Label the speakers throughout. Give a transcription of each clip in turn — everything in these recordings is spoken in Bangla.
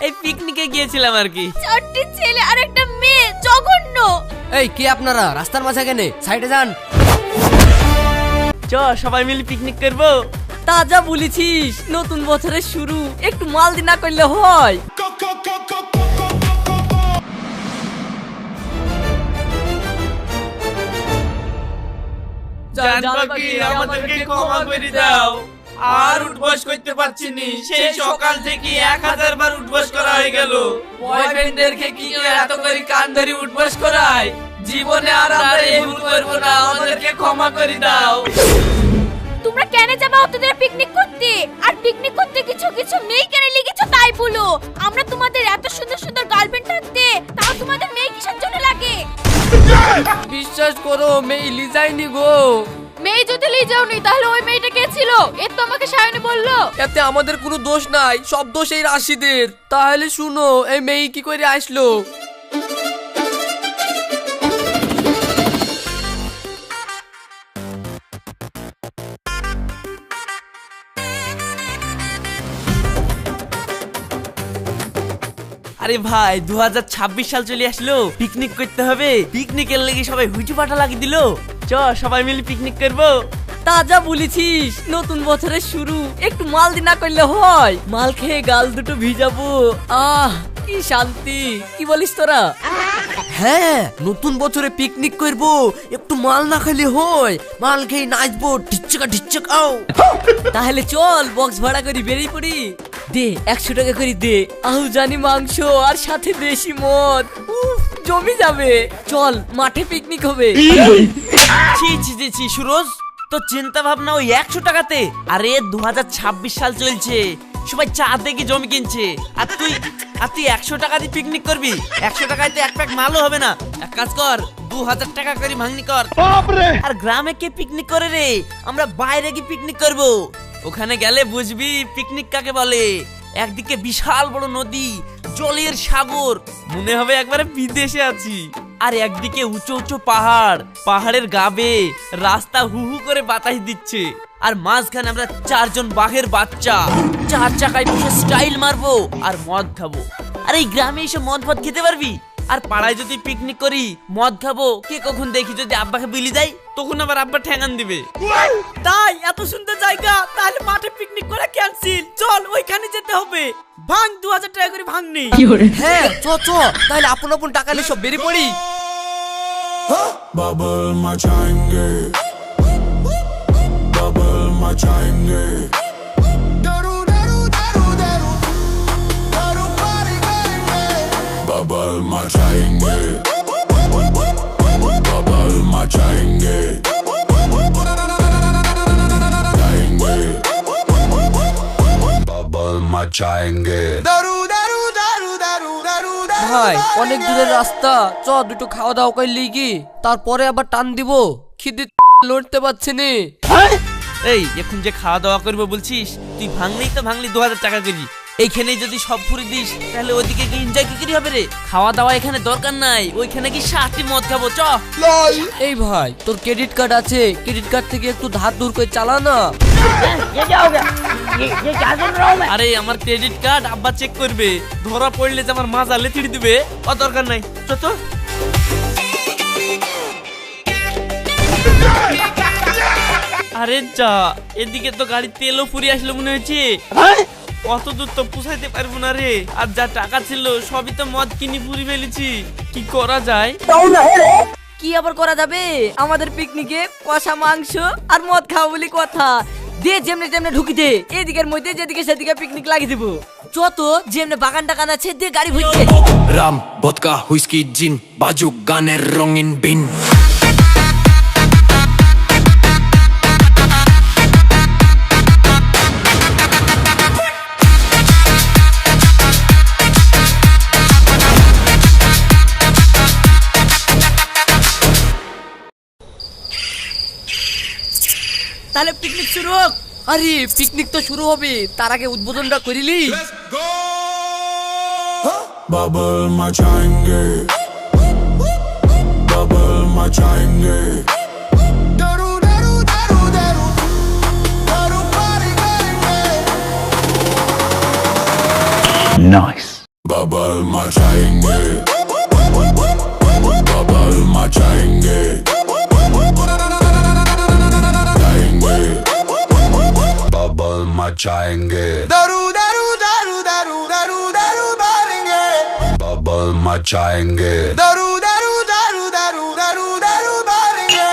Speaker 1: এই পিকনিকে গিয়েছিলাম আর কি।
Speaker 2: চারটি ছেলে আর একটা মেয়ে, জঘন্য।
Speaker 3: এই কি আপনারা রাস্তার মাঝে কেন? সাইডে যান।
Speaker 1: চ সবাই মিলে পিকনিক করবো।
Speaker 3: তাজা বলেছিস, নতুন বছরের শুরু, একটু মাল দি না করলে হয়?
Speaker 1: জানবাকি আমাদেরকে ক্ষমা করে দাও, আর উঠবস করতে পারছি নি। সেই সকাল থেকে 1000 বার উঠবস করা হয়ে গেল। বয়ফ্রেন্ডদেরকে কি এত করে কান ধরে উঠবস করায়? জীবনে আর আমরা এই ভুল করব না, আমাদেরকে ক্ষমা করে দাও।
Speaker 2: তোমরা কেন যাবা ওদের পিকনিক করতে? আর পিকনিক করতে কিছু কিছু মেয়ে কেন লিখেছো তাই বলো। আমরা তোমাদের এত সুন্দর সুন্দর গার্লফ্রেন্ড থাকতে, তাও তোমাদের মেয়ে কিসের জন্য লাগে?
Speaker 3: বিশ্বাস করো, মেয়ে লিজাইনি গো।
Speaker 2: মেয়ে যদি লি যাওনি তাহলে ওই মেয়েটা কে ছিল? এর তো আমাকে সায়নী বললো।
Speaker 3: এতে আমাদের কোনো দোষ নাই, সব দোষ এই রাশিদের। তাহলে শুনো, এই মেয়ে কি করে আসলো?
Speaker 1: আরে ভাই 2026 সাল চলে আসলো, পিকনিক করতে হবে। পিকনিকের লেগে সবাই হুইচু পাটা লাগিয়ে দিল। চ সবাই মিলে পিকনিক করবো।
Speaker 3: তাজা বলেছিস, নতুন বছরের শুরু, একটু মাল দি না করলে হয়? মাল খেয়ে গাল দুটো ভিজাবো, আহ কি শান্তি। কি বলিস তোরা? হ্যাঁ, নতুন বছরে পিকনিক করবো, একটু মাল না খেলে হয়? মাল খেয়ে নাচবো, ঢিচ্চকা ঢিচ্চকাও। তাহলে চল বক্স ভাড়া করি বেরিয়ে পড়ি। দে 100 টাকা করে দে, আহু জানি মাংস আর সাথে দেশি মদ, জমি যাবে। চল মাঠে পিকনিক হবে।
Speaker 1: ছি ছি ছি ছি সুরজ, তো চিন্তা ভাবনা ওই 100 টাকাতে? আরে 2026 সাল চলছে, সবাই চা দেখে জমি কিনছে, আর তুই 100 টাকা দিয়ে পিকনিক করবি? 100 টাকায় তো এক প্যাক মালও হবে না। এক কাজ কর, 2000 টাকা করে ভাঙনি কর। আর গ্রামে কে পিকনিক করে রে? আমরা বাইরে গিয়ে পিকনিক করব। ওখানে গেলে বুঝবি পিকনিক কাকে বলে। একদিকে বিশাল বড় নদী, জলের সাগর, মনে হবে একবারে বিদেশে আছি। আর একদিকে উঁচু উঁচু পাহাড়, পাহাড়ের গা বেয়ে রাস্তা হু হু করে বাতাস দিচ্ছে। আর মাঝখানে আমরা 4 জন বাঘের বাচ্চা 4 চাকায় বসে স্টাইল মারবো আর মদ খাবো। আর এই গ্রামে এসে মদ ফদ খেতে পারবি? আর পাড়ায় যদি পিকনিক করি, মদ খাবো, কে কখন দেখি যদি আব্বাকে বিলি দেয়, তখন আবার আব্বা ঠ্যাঙান দিবে।
Speaker 3: তাই এত সুন্দর জায়গা, তাহলে মাঠে পিকনিক করা ক্যান্সেল। চল ওইখানে যেতে হবে। ভাঙ 2000 টাকা করে ভাঙনি। হ্যাঁ চ চ, তাহলে আপন আপন টাকা নিয়ে সব বেরিয়ে পড়ি।
Speaker 4: बबल मचाएंगे, बबल मचाएंगे, दारू दारू दारू दारू दारू पार्टी करेंगे, बबल मचाएंगे, बबल मचाएंगे, बबल मचाएंगे, दारू दारू दारू दारू दारू।
Speaker 3: ভাই অনেক দূরের রাস্তা, চ দুটো খাওয়া দাওয়া করে লিগি, তারপরে আবার টান দিব। খিদে লড়তে পারছি নি।
Speaker 1: এই এখন যে খাওয়া দাওয়া করবো বলছিস, তুই ভাঙলেই তো ভাঙলি 2000 টাকা করি। এইখানে যদি সব ফুরি দিস, তাহলে ওইদিকে কি এনজয় কি করে হবে রে? খাওয়া দাওয়া এখানে দরকার নাই, ওইখানে কি 60টি মদ খাবো। চ।
Speaker 3: এই ভাই তোর ক্রেডিট কার্ড আছে, ক্রেডিট কার্ড থেকে একটু ধার দূর করে চালা না।
Speaker 1: আরে আমার ক্রেডিট কার্ড আব্বা চেক করবে, ধরা পড়লে যে আমার মাজা লেথিড়ি দিবে, ও দরকার নাই। চ তো। আরে যা, এদিকে তো গাড়ি তেলও ফুরিয়ে আসলো মনে হচ্ছে। অত দূর তো পুষাইতে পারবো না রে। আর যা টাকা ছিল সবই তো মদ কিনে পুরি ফেলেছি, কি করা যায়?
Speaker 3: কি আবার করা যাবে? আমাদের পিকনিকে কষা মাংস আর মদ খাওয়া বলি কথা। দে যেমনে যেমনে ঢুকি দে, এদিকের মধ্যে যেদিকে সেদিকে পিকনিক লাগিয়ে দিব। যত যেমনে বাগান টাগান আছে দে গাড়ি ভুজছে।
Speaker 5: রাম ভদকা হুইস্কি জিন বাজুক গানের রঙিন বিন।
Speaker 3: তাহলে পিকনিক শুরু হোক। আরে পিকনিক তো শুরু হবে, তার আগে উদ্বোধনটা করিলি।
Speaker 4: बबल मचाएंगे, बबल मचाएंगे, दारू दारू दारू दारू दारू पार्टी करेंगे। bubble मचाएंगे bubble मचाएंगे bubble मचाएंगे दारू दारू दारू दारू दारू दारू भरेंगे bubble मचाएंगे दारू दारू दारू दारू दारू दारू भरेंगे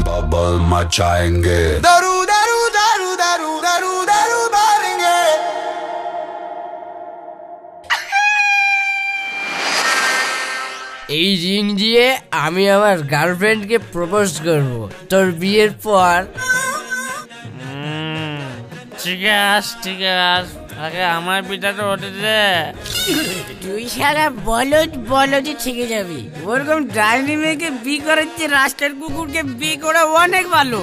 Speaker 4: bubble मचाएंगे दारू दारू दारू दारू दारू दारू भरेंगे
Speaker 3: এই রিং দিয়ে আমি আমার গার্লফ্রেন্ডকে প্রপোজ করব তোর বিয়ের পর।
Speaker 1: ঠিক আছে ঠিক আছে, আগে আমার পিঠাটা ওঠে দে।
Speaker 6: তুই সারা বলদই থেকে যাবি। ওরকম ডাইনি মেয়েকে বি করাচ্ছে রাস্তার কুকুরকে বি করা অনেক ভালো।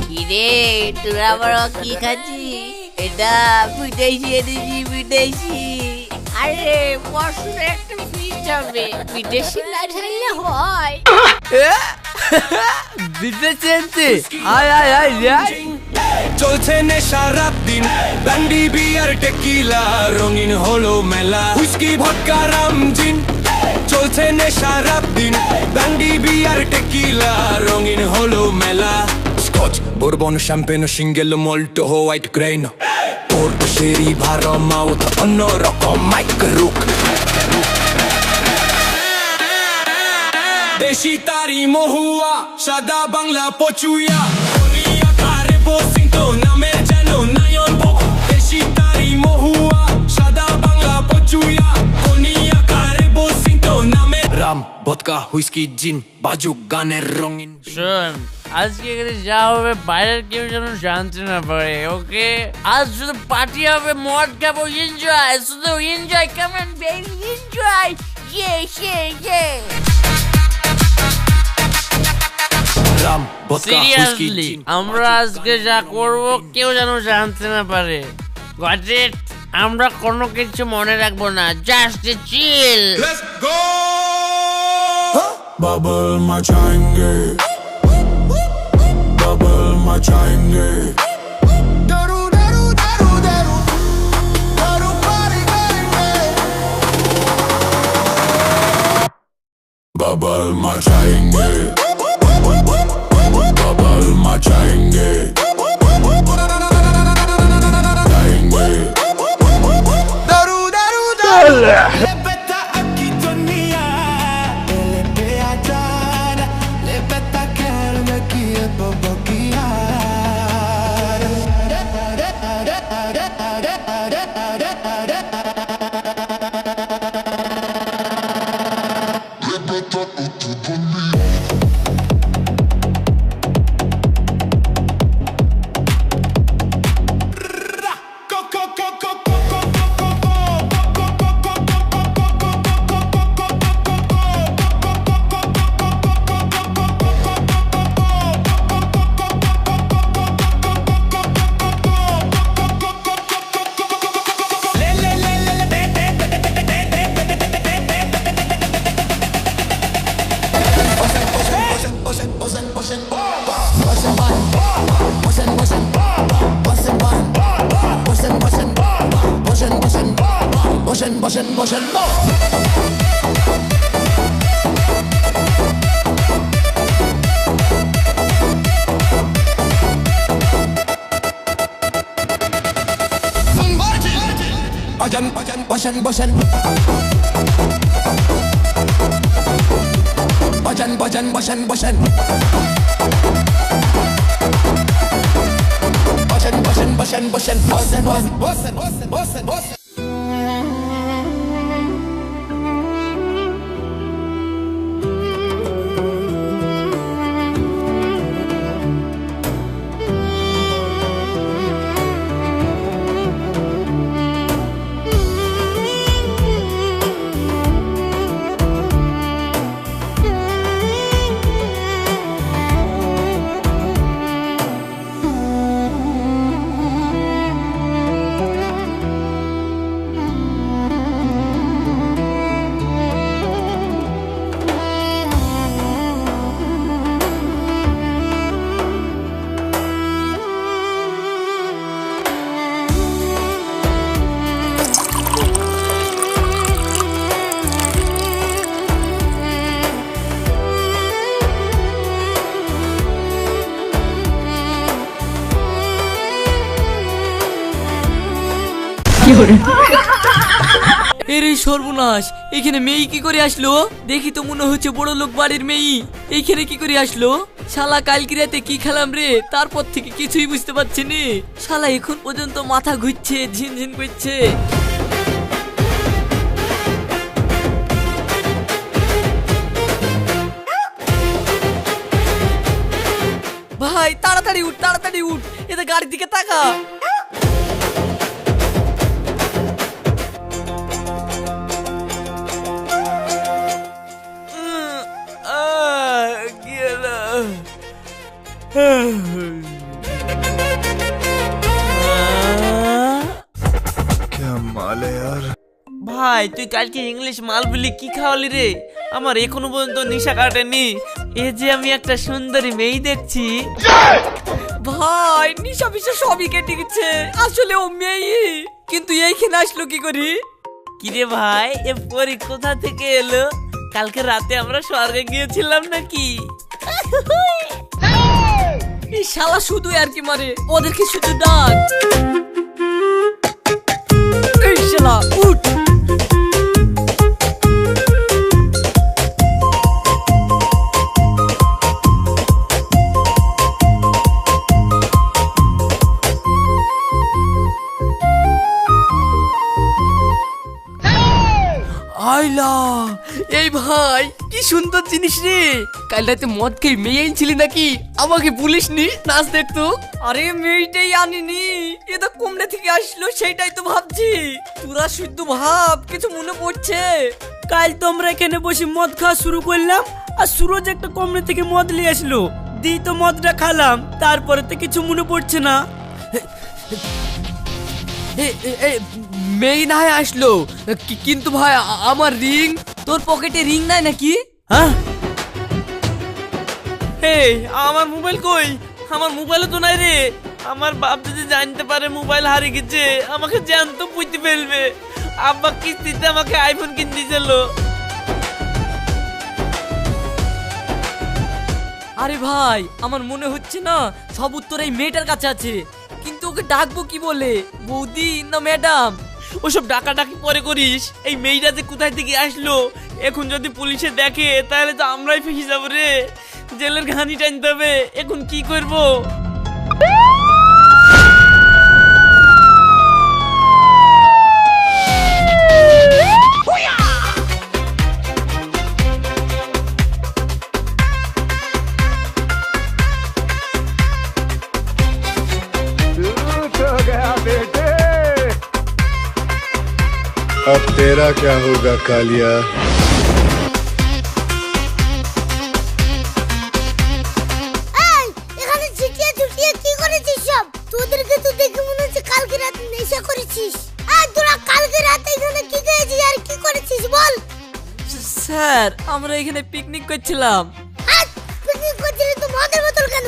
Speaker 6: কিরে তোরা বড় কি খাচ্ছিস? এটা পিটাইছি এনেছি পিটাইছি। আরে পরশুর একটা ফিস যাবে, বিদেশি না ঢাললে হয়।
Speaker 3: বিদেশি আনতে আয় আয় আয় আয়।
Speaker 5: চলছে নেশা রাত দিন, ব্যান্ডি বিয়ার টেকিলা, রঙিন হলো মেলা, হুইস্কি ভদকা রাম জিন। চলছে নেশা রাত দিন, ব্যান্ডি বিয়ার টেকিলা, রঙিন হলো মেলা, scotch bourbon champagne single malt white grain, port sherry vermouth অন্য রকম মাইক্রুক, দেশি তারি মহুয়া, সাদা বাংলা পচুয়া, নামের যেন নায়ন, দেশি তারি মহুয়া, সাদা বাংলা পচুয়া, কোনিয়াকারে বসিত নামে রাম ভদকা হুইস্কি জিন, বাজুক গানের রঙিন।
Speaker 1: শোন, আজকে এখানে যা হবে বাইরের কেউ যেন জানতে না পারে, ওকে? আজ শুধু পার্টি হবে, মদ খাবো, এনজয়, শুধু enjoy, come on baby, enjoy, yeah yeah ইয়ে।
Speaker 5: রাম ভদকা হুইস্কি
Speaker 1: সিরিয়াসলি
Speaker 5: জিন,
Speaker 1: আমরা আজকে যা করব কেউ যেন জানতে না পারে, গট ইট? আমরা কোনো কিছু মনে রাখবো না, just chill.
Speaker 4: Let's go bubble मचाएंगे bubble मचाएंगे दारू दारू दारू दारू दारू पारी करेंगे bubble मचाएंगे bubble मचाएंगे दारू दारू दारू
Speaker 3: এর এই সর্বনাশ, এখানে মেয়ে কি করে আসলো? দেখি তো মনে হচ্ছে বড় লোক বাড়ির মেয়ে। এইখানে কি করে আসলো? শালা কালকে রাতে কি খেলাম রে, তারপর থেকে কিছুই বুঝতে পারছি নি। শালা এখন পর্যন্ত মাথা ঘুরছে, ঝিনঝিন করছে। ভাই তাড়াতাড়ি উঠ, তাড়াতাড়ি উঠ, এটা গাড়ির দিকে তাকা।
Speaker 1: ভাই তুই কালকে ইংলিশ মাল বলি কি খাওয়ালি রে? আমার এখনো পর্যন্ত নেশা কাটেনি। এ যে আমি একটা সুন্দরী মেয়ে দেখছি।
Speaker 3: ভাই নিশা পিসা সবই কেটে গেছে, আসলে ও মেয়ে। কিন্তু এইখানে আসলো কি করি?
Speaker 1: কিরে ভাই এ পরি কোথা থেকে এলো? কালকে রাতে আমরা স্বর্গে গিয়েছিলাম নাকি?
Speaker 3: এই শালা শুধু আর কি মারে, ওদেরকে শুধু ডাক। এই শালা উঠ। আইলা, এই ভাই কি সুন্দর জিনিস রে। কাল রাতে মদ খেয়ে মেয়ে আনছিলি নাকি? আমাকে বলিস নি, নাচ দেখতো। আরে মেয়েটাই আনিনি, এ তো কমনে থেকে আসলো, সেটাই তো ভাবছি। তোরা শুদ্ধ ভাব, কিছু মনে পড়ছে?
Speaker 7: কাল তো আমরা এখানে বসে মদ খাওয়া শুরু করলাম, আর সুরজ একটা কমরে থেকে মদ নিয়ে আসলো। দি তো মদটা খালাম, তারপরে তো কিছু মনে পড়ছে না।
Speaker 3: মেয়ে না হয় আসলো, কিন্তু ভাই আমার রিং। তোর পকেটে রিং নাই নাকি?
Speaker 7: হ্যাঁ,
Speaker 1: হে আমার মোবাইল কই? আমার মোবাইলও তো নাই রে। আমার বাপ যদি জানতে পারে মোবাইল হারিয়ে গেছে, আমাকে জ্যান্ত পুঁতে ফেলবে। আব্বা কিস্তিতে আমাকে আইফোন কিনে দিয়েছিল।
Speaker 3: আরে ভাই আমার মনে হচ্ছে না সব উত্তর এই মেয়েটার কাছে আছে, কিন্তু ওকে ডাকবো কি বলে? বৌদি না ম্যাডাম?
Speaker 1: ওসব ডাকাডাকি পরে করিস। এই মেয়েটা যে কোথায় থেকে আসলো, এখন যদি পুলিশে দেখে তাহলে তো আমরাই ফেসে যাবো রে। জেলের ঘানি টানতে হবে। এখন কি করবো?
Speaker 8: अब तेरा क्या होगा कालिया?
Speaker 2: এখানে ছিটিয়ে ছুটিয়ে কি করেছিস সব? তোদেরকে তো দেখে মনে হচ্ছে কালকে রাতে নেশা করেছিস। আর তোরা কালকে রাতে এখানে কি খেয়েছিস আর কি করেছিস বল?
Speaker 3: স্যার আমরা এখানে পিকনিক করছিলাম।
Speaker 2: আর পিকনিক করছিলি তো মদের বোতল কেন?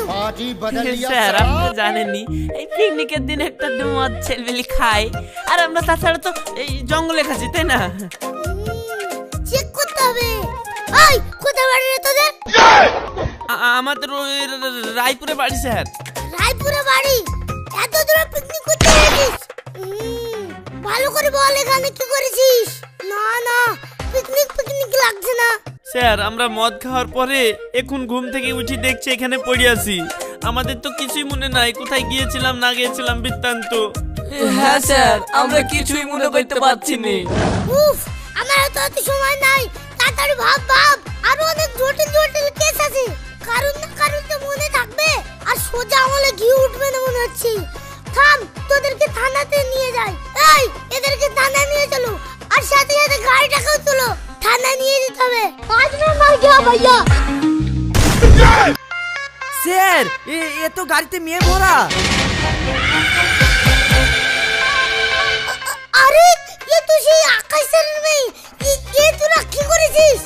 Speaker 1: স্যার আপনি তো জানেনই, এই পিকনিকের দিন একটা মদ ছেলবেলি খাই। আর আমরা তাছাড়া তো এই জঙ্গলে খাচ্ছি, তাই না?
Speaker 2: চেক করতে হবে। এই কোথায় বাড়ি রে তোদের?
Speaker 1: আমাদের ওই রায়পুরে বাড়ি স্যার।
Speaker 2: রায়পুরে বাড়ি? এত দূরে পিকনিক করতে গেছিস? ভালো করে বল এখানে কি করেছিস? না না, পিকনিক পিকনিক লাগছে না।
Speaker 1: স্যার আমরা মদ খাওয়ার পরে এখন ঘুম থেকে উঠে দেখছি এখানে পড়ে আছি। আমাদের তো কিছুই মনে নাই কোথায় গিয়েছিলাম না গিয়েছিলাম বৃত্তান্ত।
Speaker 3: হ্যাঁ স্যার, আমরা কিছুই মনে করতে পারছি না।
Speaker 2: উফ, আমার তো অত সময় নাই। তাড়াতাড়ি ভাব ভাব, আরো অনেক জটিল জটিল কেস আছে। কারণ না কারণ তো মনে থাকবে, আর সোজা আমলে ঘি উঠবে না মনে হচ্ছে। থাম, তোদেরকে থানাতে নিয়ে যাই। এই এদেরকে থানায় নিয়ে চলো, আর সাথে সাথে গাড়িটাকেও তোলো। থানায় নিয়ে যেতে হবে। 5 মিনিট মার গিয়া ভাইয়া।
Speaker 7: স্যার এ তো গাড়িতে মেয়ে ভরা।
Speaker 2: আরে এ তো সেই আকাশের মেয়ে। এ তোরা কি করেছিস?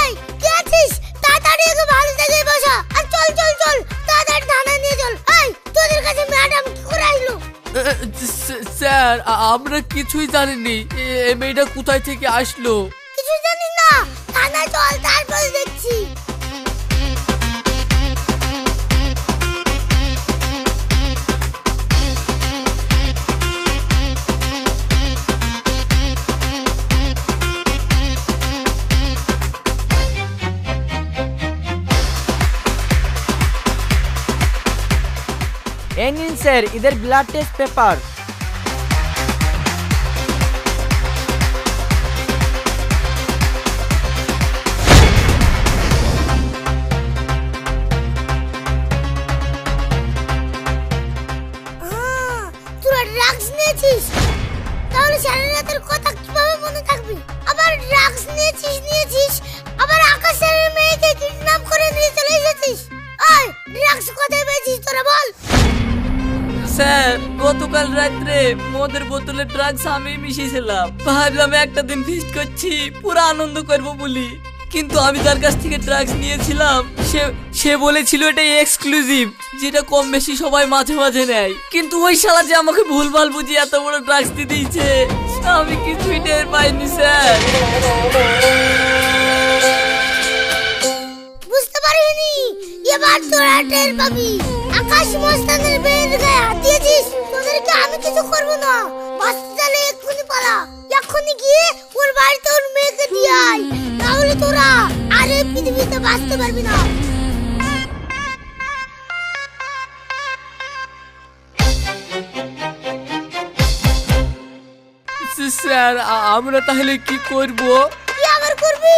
Speaker 2: এই কে আছিস? তাড়াতাড়ি একে ভালো জায়গায় বসা, আর চল চল চল তাড়াতাড়ি থানায় নিয়ে চল। এই তোদের কাছে ম্যাডাম কি করে আইলো?
Speaker 3: স্যার আমরা কিছুই জানিনি, এই মেয়েটা কোথায় থেকে আসলো।
Speaker 2: কিছু জানিস না? থানায় চল, তারপরে দেখছি।
Speaker 7: স্যার इधर ब्लड टेस्ट पेपर।
Speaker 2: তোরা ড্রাগস নিয়েছিস, তাহলে সারা রাতের কথা কিভাবে মনে থাকবে? আবার ড্রাগস নিয়েছিস আবার আকাশের মেয়েকে কিডন্যাপ করে নিয়ে চলে এসেছিস। আয় ড্রাগস কোথায় পেয়েছিস তোরা বল।
Speaker 3: স্যার গতকাল রাত্রে মদের বোতলে ড্রাগস আমি মিশিয়েছিলাম, ভাবলাম একটা দিন ফিস্ট করছি পুরো আনন্দ করবো বলি, কিন্তু আমি যার কাছ থেকে ড্রাগস নিয়েছিলাম সে বলেছিল এটা এক্সক্লুসিভ, যেটা কম বেশি সবাই মাঝে মাঝে নেয়, কিন্তু ওই শালা যে আমাকে ভুলভাল বুঝিয়ে এত বড় ড্রাগস দিয়ে দিয়েছে আমি কিছুই টের পাইনি স্যার।
Speaker 2: বুঝতে পারিনি, এবার তোরা টের পাবি। আকাশ মস্তানের বের গায়ে হাত দিয়েছিস, তোদেরকে আমি কিছু করবো না। বাঁচতে চাইলে এক্ষুনি পালা, এক্ষুনি গিয়ে ওর বাড়িতে ওর মেয়েকে দিয়ে আয়, তাহলে তোরা আর এই পৃথিবীতে বাঁচতে পারবি না।
Speaker 3: স্যার আমরা তাহলে কি করব?
Speaker 2: কি আবার করবি?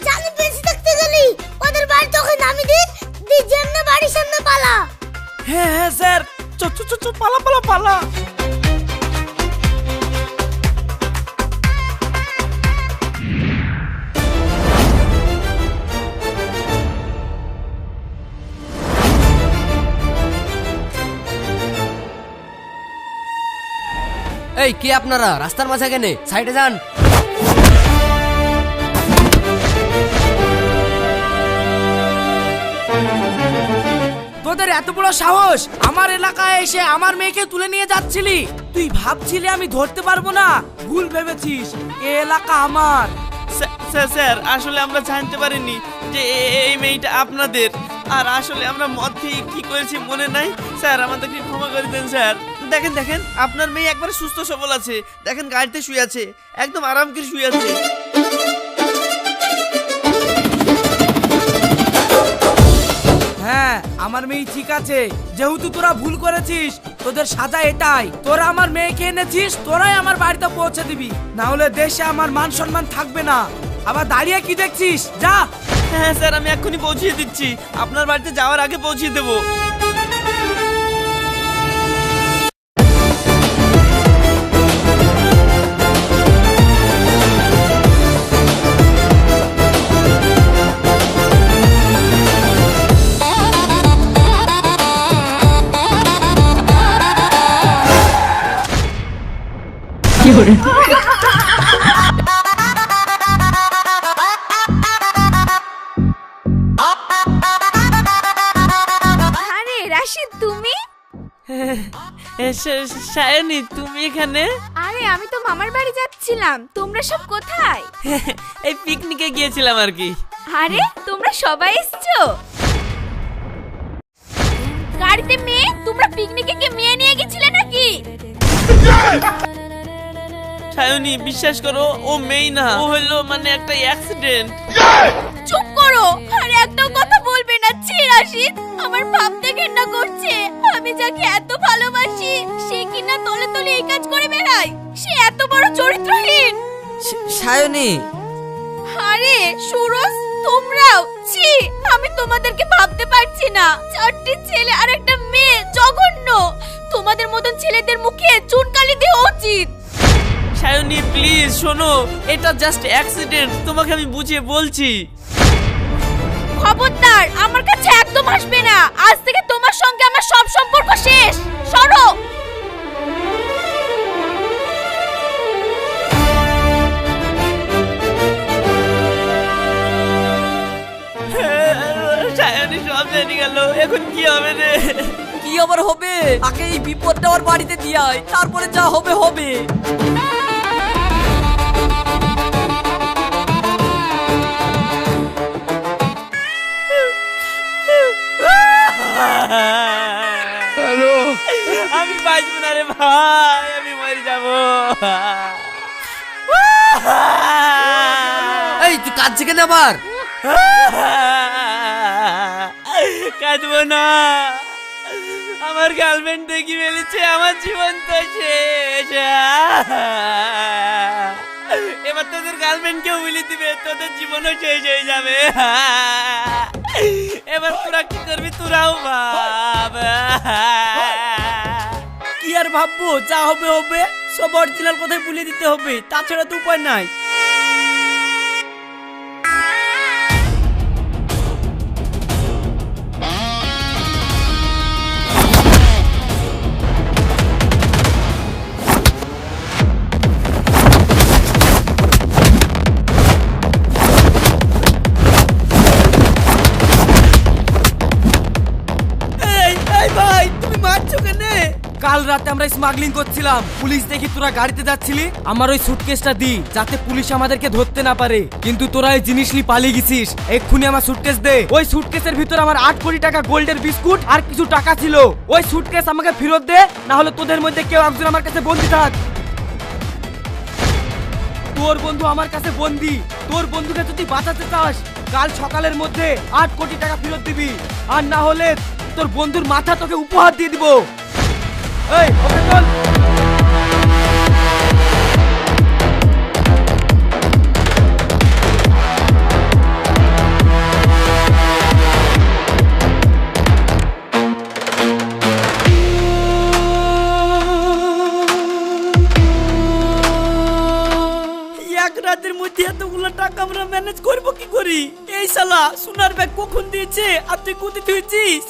Speaker 2: জানি বেঁচে থাকতে গেলি ওদের বাড়ি তোকে নামিয়ে দি যেমনে বাড়ির সামনে পালা।
Speaker 7: হ্যাঁ হ্যাঁ স্যার, চো পালা পালা পালা।
Speaker 3: এই কে আপনারা? রাস্তার মাঝে কেন? সাইডে যান।
Speaker 7: তোদের এত বড় সাহস আমার এলাকায় এসে আমার মেয়েকে তুলে নিয়ে যাচ্ছিলি? তুই ভাবছিলি আমি ধরতে পারবো না? ভুল ভেবেছিস, এ এলাকা আমার।
Speaker 1: স্যার আসলে আমরা জানতে পারিনি যে এই মেয়েটা আপনাদের, আর আসলে আমরা মদ খেয়ে কি করেছি মনে নাই স্যার, আমাদেরকে ক্ষমা করে দেন স্যার। দেখেন আপনার মেয়ে একবার সুস্থ সবল আছে, দেখেন গাড়িতে শুয়ে আছে, একদম আরাম করে শুয়ে আছে।
Speaker 7: হ্যাঁ আমার মেয়ে ঠিক আছে, যেহেতু তোরা ভুল করেছিস তোদের সাজা এটাই, তোরা আমার মেয়েকে এনেছিস, তোরাই আমার বাড়িতে পৌঁছে দিবি, না হলে দেশে আমার মান সম্মান থাকবে না। আবার দাঁড়িয়ে কি দেখছিস, যা।
Speaker 1: হ্যাঁ স্যার আমি এক্ষুনি পৌঁছিয়ে দিচ্ছি, আপনার বাড়িতে যাওয়ার আগে পৌঁছিয়ে দেবো।
Speaker 9: আরে রাশিদ তুমি?
Speaker 1: সায়নী তুমি এখানে?
Speaker 9: আরে আমি তো মামার বাড়ি যাচ্ছিলাম, তোমরা সব কোথায়?
Speaker 1: এই পিকনিকে গিয়েছিলাম আর কি।
Speaker 9: আরে তোমরা সবাই এসছো? গাড়িতে মেয়ে? তোমরা পিকনিকে কি মেয়ে নিয়ে গেছিলে নাকি?
Speaker 1: সায়নী বিশ্বাস করো ও মেয়ে না, ও হলো মানে একটা অ্যাক্সিডেন্ট।
Speaker 9: চুপ করো, আরে একটাও কথা বলবে না। ছি রাশিদ, আমার ভাবতে ঘেন্না করছে, আমি যাকে এত ভালোবাসি সে কিনা তলে তলে এই কাজ করে বেড়ায়, সে এত বড় চরিত্রহীন।
Speaker 3: সায়নী।
Speaker 9: আরে সুরজ তোমরাও? ছি আমি তোমাদেরকে ভাবতে পারছি না, চারটি ছেলে আর একটা মেয়ে, জঘন্য। তোমাদের মতন ছেলেদের মুখে চুনকালি দেওয়া উচিত।
Speaker 1: সায়নী প্লিজ শোনো, এটা জাস্ট অ্যাক্সিডেন্ট, তোমাকে আমি বুঝিয়ে বলছি।
Speaker 9: খবরদার আমার কাছে একদম আসবে না, আজ থেকে তোমার সঙ্গে আমার সব সম্পর্ক শেষ, সরো।
Speaker 1: সায়নী সব জেনে গেল, এখন কি হবে রে?
Speaker 3: কি আবার হবে? আগে এই বিপদটা ওর বাড়িতে দিয়ে আয়, তারপরে যা হবে হবে।
Speaker 8: হ্যালো,
Speaker 1: আমি বাঁচবো না রে ভাই, আমি মরে যাবো।
Speaker 3: এই তুই কাঁদছিস কেন আবার?
Speaker 1: কাঁদবো না, আমার গার্লফ্রেন্ড দেখি ফেলেছে, আমার জীবন তো শেষ। এবার তোদের গার্লফ্রেন্ডকেও বলে দিবে, তোদের জীবনও শেষ হয়ে যাবে। এবার তোরা কি করবি, তোরাও ভাব।
Speaker 7: কি আর ভাববো, যা হবে হবে, সব অরিজিনাল কথাই বলে দিতে হবে, তাছাড়া তো উপায় নাই। ভাই তুমি মারছো কেন? কাল রাতে আমরা স্মাগলিং করছিলাম, পুলিশ দেখি তোরা গাড়িতে যাচ্ছিলি, আমার ওই সুটকেসটা দি যাতে পুলিশ আমাদেরকে ধরতে না পারে। কিন্তু তোরা এই জিনিস নিয়ে পালিয়ে গেছিস, এক্ষুনি আমার সুটকেস দে। ওই সুটকেসের ভিতর আমার 8 কোটি টাকা গোল্ডের বিস্কুট আর কিছু টাকা ছিল। ওই সুটকেস আমাকে ফেরত দে, না হলে তোদের মধ্যে কেউ একজন আমার কাছে বন্দি থাক। তোর বন্ধু আমার কাছে বন্দি, তোর বন্ধুকে যদি বাঁচাতে চাস কাল সকালের মধ্যে 8 কোটি টাকা ফেরত দিবি, আর না হলে তোর বন্ধুর মাথা তোকে উপহার দিয়ে দিব। এই ওকে চল। এক রাতের মধ্যে এতগুলো টাকা আমরা ম্যানেজ করবো কি করি? এই শালা সোনার ব্যাগ কখন দিয়েছে আর তুই কোথায় তুইছিস?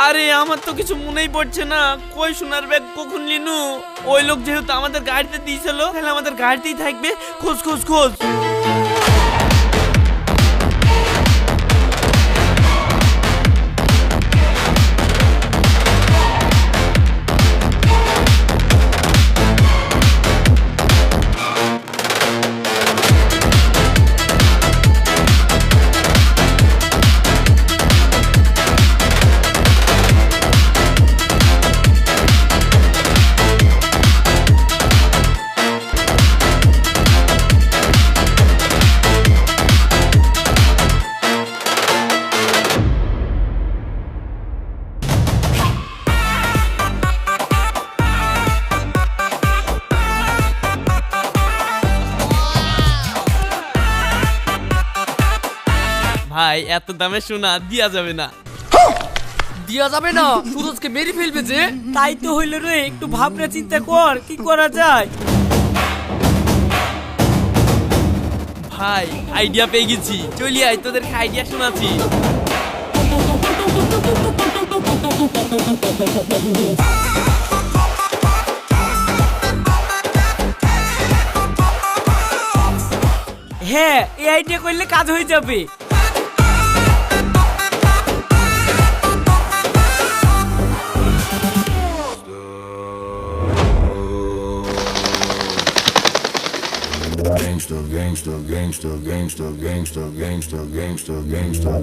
Speaker 1: আরে আমার তো কিছু মনেই পড়ছে না, কই সোনার ব্যাগ কখন লিনু? ওই লোক যেহেতু আমাদের গাড়িতে দিয়েছিল, তাহলে আমাদের গাড়িতেই থাকবে। খোঁজ খোঁজ খোঁজ। ভাই এত দামে সোনা দিয়া যাবে না।
Speaker 3: দিয়া যাবে না, সুরজকে মেরে ফেলবে যে।
Speaker 7: তাই তো হইল রে, একটু ভাবনা চিন্তা কর কি করা যায়।
Speaker 1: ভাই আইডিয়া পেয়ে গেছি, চলি আয় তোদেরকে আইডিয়া শোনাচ্ছি।
Speaker 7: হ্যাঁ, এই আইডিয়া করলে কাজ হয়ে যাবে।
Speaker 4: Gangster, gangster, gangster, gangster, gangster, gangster, gangster, gangster.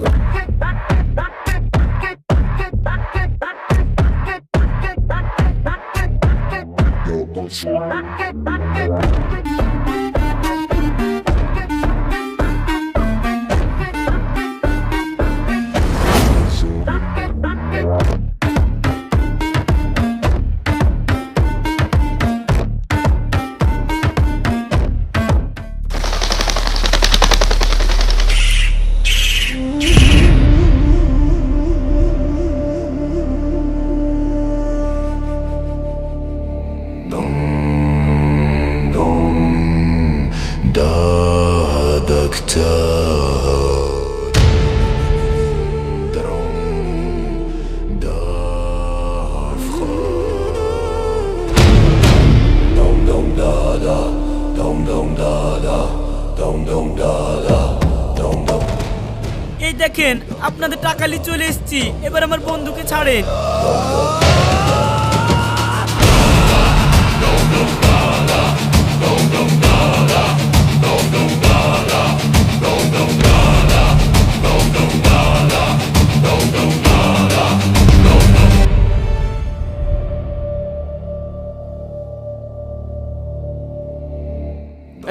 Speaker 7: এই দেখেন আপনাদের টাকা নিয়ে চলে এসেছি, এবার আমার বন্ধুকে ছাড়েন।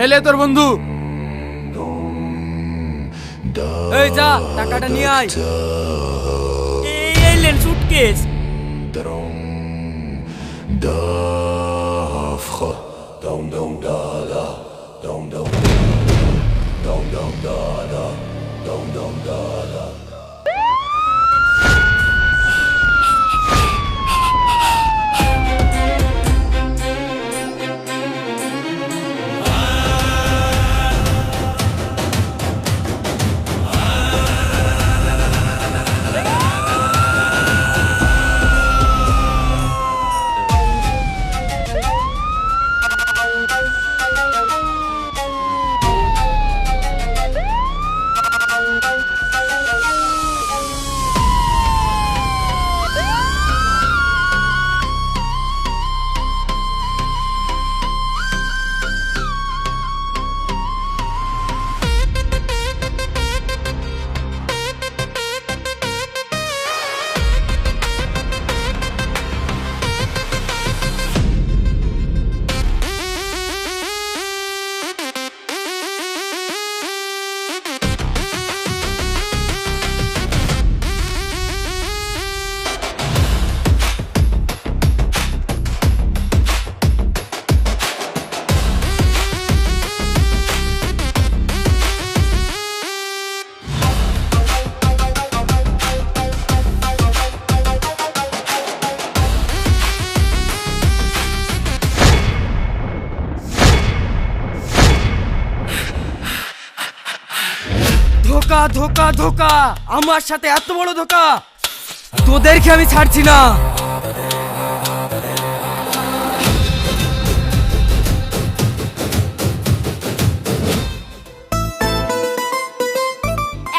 Speaker 3: এলে তোর বন্ধু,
Speaker 7: এই যা টাকাটা নিয়ে আয়। এই এলেন সুটকেস। ধোকা ধোকা ধোকা, আমার সাথে এত বড় ধোকা, তোদেরকে আমি ছাড়ছি না।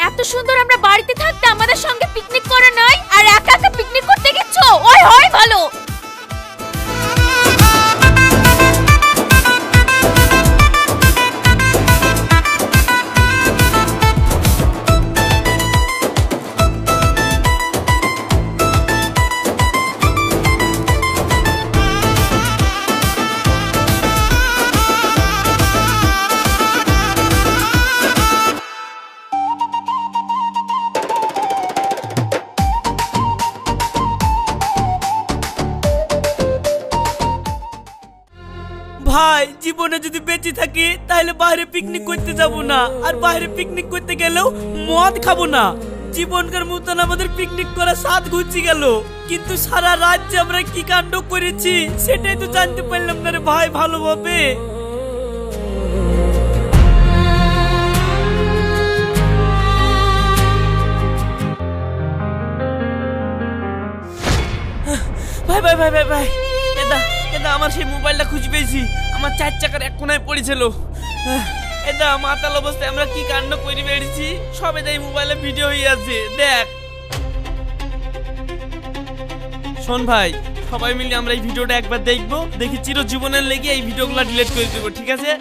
Speaker 9: এত সুন্দর আমরা বাড়িতে থাকতে আমাদের সঙ্গে পিকনিক করা নয়, আর একা একা পিকনিক করতে গেছ, ওই হয় ভালো।
Speaker 1: ভাই জীবনে যদি বেঁচে থাকি তাহলে বাইরে পিকনিক করতে যাব না, আর বাইরে পিকনিক করতে গেলেও মদ খাবো না। জীবনকার মতন আমাদের পিকনিক করা সাত ঘুরছি গেল, কিন্তু সারা রাত যে আমরা কি কাণ্ড করেছি সেটাই তো জানতে পারলাম না রে ভাই ভালোভাবে। ভাই ভাই ভাই ভাই ভাই, এটা এটা আমার সেই মোবাইলটা খুঁজে পেয়েছি, আমার 4 চাকার এক কোনায় পড়েছিল। এটা মাতাল অবস্থায় আমরা কি কাণ্ড করে বেরিয়েছি, সবে তাই মোবাইলে ভিডিও হয়ে আছে, দেখ। শোন ভাই, সবাই মিলে আমরা এই ভিডিওটা একবার দেখবো, দেখি চিরজীবনের লেগে এই ভিডিওগুলো ডিলিট করে দেবো, ঠিক আছে?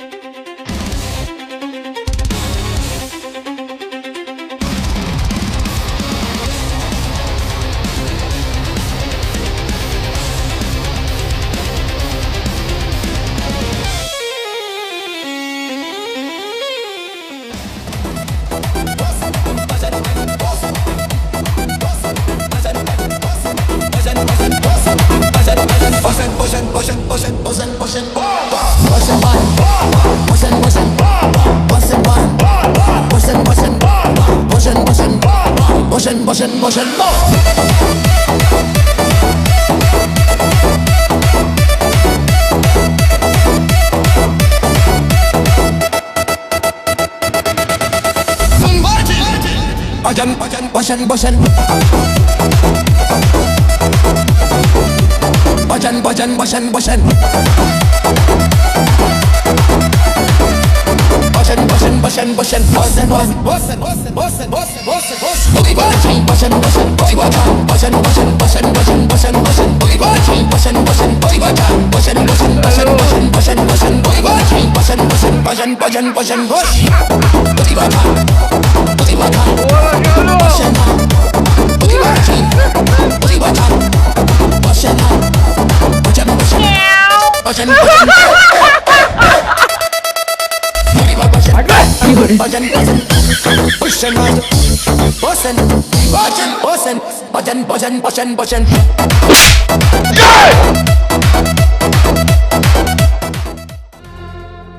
Speaker 5: বসেন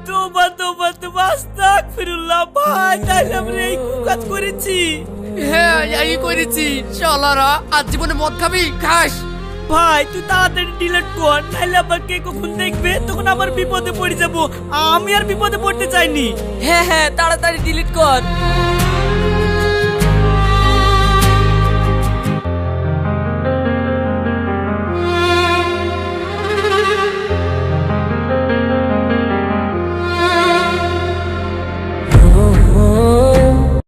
Speaker 1: তোবা তোবা তোবা আস্তাগফিরুল্লাহ ভাই, তাইলে আমরা এই কাজ করেছি।
Speaker 3: হ্যাঁ এই করেছি, চলারা আজ জীবনে মদ খাবি খাস।
Speaker 1: ভাই তুই তাড়াতাড়ি ডিলিট কর, নাহলে আবার কে কখন দেখবে, তখন আমার বিপদে পড়ে যাব। আমি আর বিপদে পড়তে চাইনি।
Speaker 3: হ্যাঁ হ্যাঁ তাড়াতাড়ি ডিলিট কর।